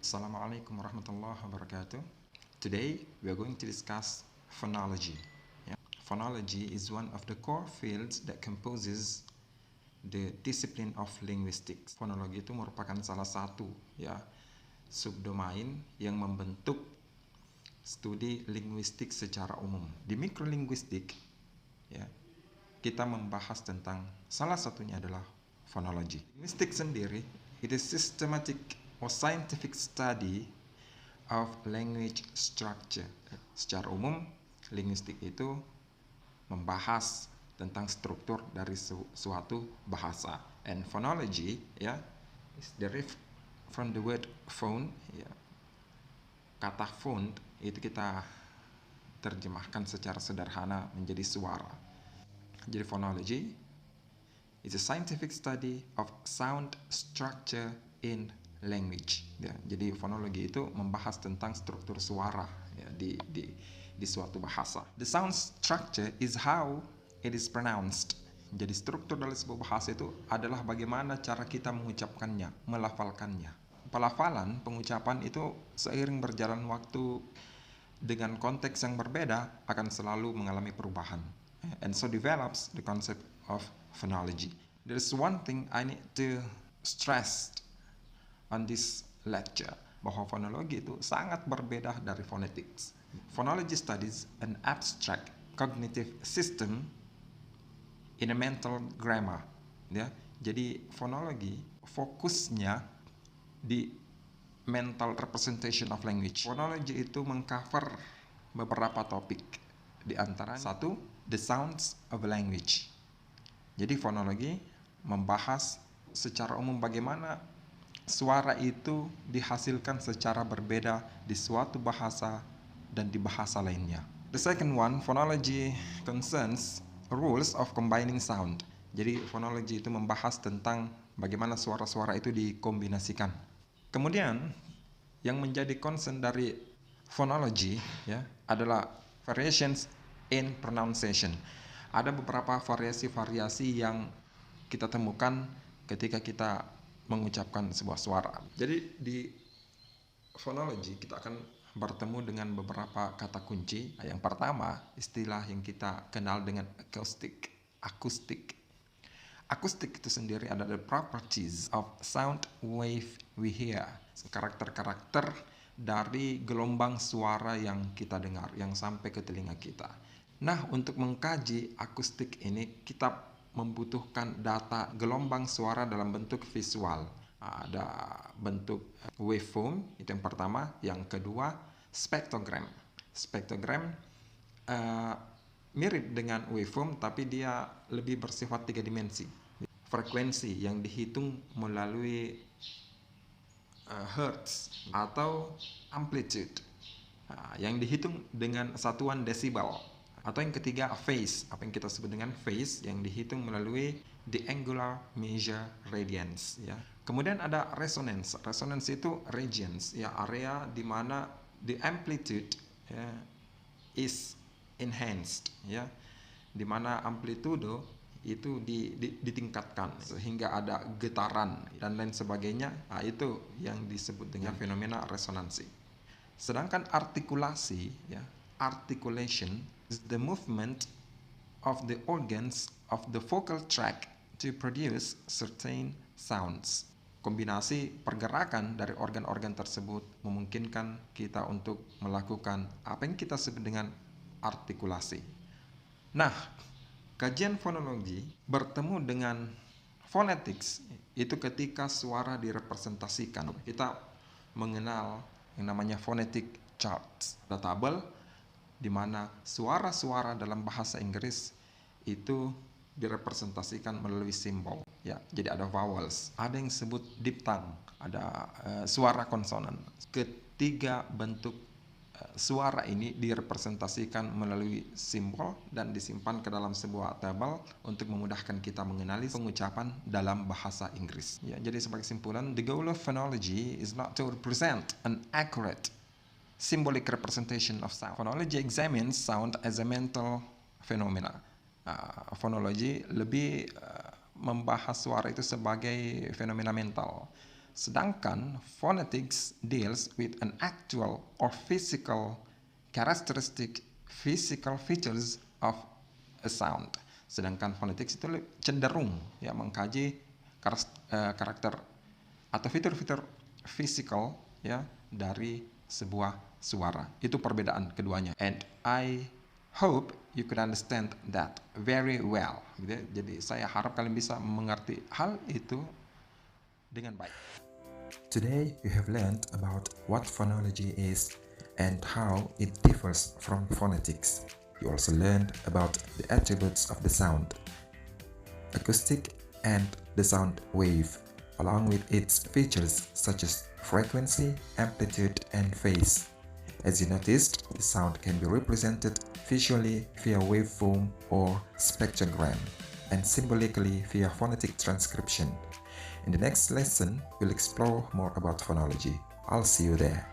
Assalamualaikum warahmatullahi wabarakatuh. Today we are going to discuss phonology. Yeah. Phonology is one of the core fields that composes the discipline of linguistics. Fonologi itu merupakan salah satu subdomain yang membentuk studi linguistik secara umum. Di mikrolinguistik kita membahas tentang salah satunya adalah phonology. Linguistik sendiri it is systematic or scientific study of language structure. Secara umum, linguistik itu membahas tentang struktur dari suatu bahasa. And phonology is derived from the word phone. Kata phone itu kita terjemahkan secara sederhana menjadi suara. Jadi phonology is a scientific study of sound structure in language. Jadi fonologi itu membahas tentang struktur suara di suatu bahasa. The sound structure is how it is pronounced. Jadi struktur dari sebuah bahasa itu adalah bagaimana cara kita mengucapkannya, melafalkannya. Pelafalan, pengucapan itu seiring berjalan waktu dengan konteks yang berbeda akan selalu mengalami perubahan. And so develops the concept of phonology. There's one thing I need to stress on this lecture, bahwa fonologi itu sangat berbeda dari phonetics. Phonology studies an abstract cognitive system in a mental grammar. Jadi fonologi fokusnya di mental representation of language. Phonology itu mengcover beberapa topik, di antara satu, the sounds of language. Jadi fonologi membahas secara umum bagaimana suara itu dihasilkan secara berbeda di suatu bahasa dan di bahasa lainnya. The second one, phonology concerns rules of combining sound. Jadi phonology itu membahas tentang bagaimana suara-suara itu dikombinasikan. Kemudian yang menjadi concern dari phonology adalah variations in pronunciation. Ada beberapa variasi-variasi yang kita temukan ketika kita mengucapkan sebuah suara. Jadi di phonology kita akan bertemu dengan beberapa kata kunci. Yang pertama, istilah yang kita kenal dengan akustik. Akustik itu sendiri adalah the properties of sound wave we hear. Karakter-karakter dari gelombang suara yang kita dengar, yang sampai ke telinga kita. Nah, untuk mengkaji akustik ini, kita membutuhkan data gelombang suara dalam bentuk visual. Ada bentuk waveform, itu yang pertama. Yang kedua, spektrogram. Spektrogram mirip dengan waveform, tapi dia lebih bersifat 3 dimensi. Frekuensi yang dihitung melalui hertz atau amplitude yang dihitung dengan satuan desibel. Atau yang ketiga, phase, apa yang kita sebut dengan phase, yang dihitung melalui the angular measure radians. Kemudian ada resonance. Resonance itu regions, area di mana the amplitude is enhanced, di mana amplitudo itu ditingkatkan sehingga ada getaran dan lain sebagainya. Itu yang disebut dengan fenomena resonansi. Sedangkan artikulasi, articulation is the movement of the organs of the vocal tract to produce certain sounds. Kombinasi pergerakan dari organ-organ tersebut memungkinkan kita untuk melakukan apa yang kita sebut dengan artikulasi. Nah, kajian fonologi bertemu dengan phonetics itu ketika suara direpresentasikan. Kita mengenal yang namanya phonetic charts. Ada tabel di mana suara-suara dalam bahasa Inggris itu direpresentasikan melalui simbol. Jadi ada vowels, ada yang disebut diphthong, ada suara konsonan. Ketiga bentuk suara ini direpresentasikan melalui simbol dan disimpan ke dalam sebuah tabel untuk memudahkan kita mengenali pengucapan dalam bahasa Inggris. Jadi sebagai kesimpulan, the goal of phonology is not to represent an accurate symbolic representation of sound. Phonology examines sound as a mental phenomena. Phonology lebih membahas suara itu sebagai fenomena mental. Sedangkan phonetics deals with an actual or physical characteristic, physical features of a sound. Sedangkan phonetics itu cenderung ya mengkaji karakter atau fitur-fitur physical ya dari sebuah suara. Itu perbedaan keduanya. And I hope you could understand that very well. Gitu ya. Jadi saya harap kalian bisa mengerti hal itu dengan baik. Today you have learned about what phonology is and how it differs from phonetics. You also learned about the attributes of the sound, acoustic and the sound wave, along with its features such as frequency, amplitude, and phase. As you noticed, the sound can be represented visually via waveform or spectrogram, and symbolically via phonetic transcription. In the next lesson, we'll explore more about phonology. I'll see you there.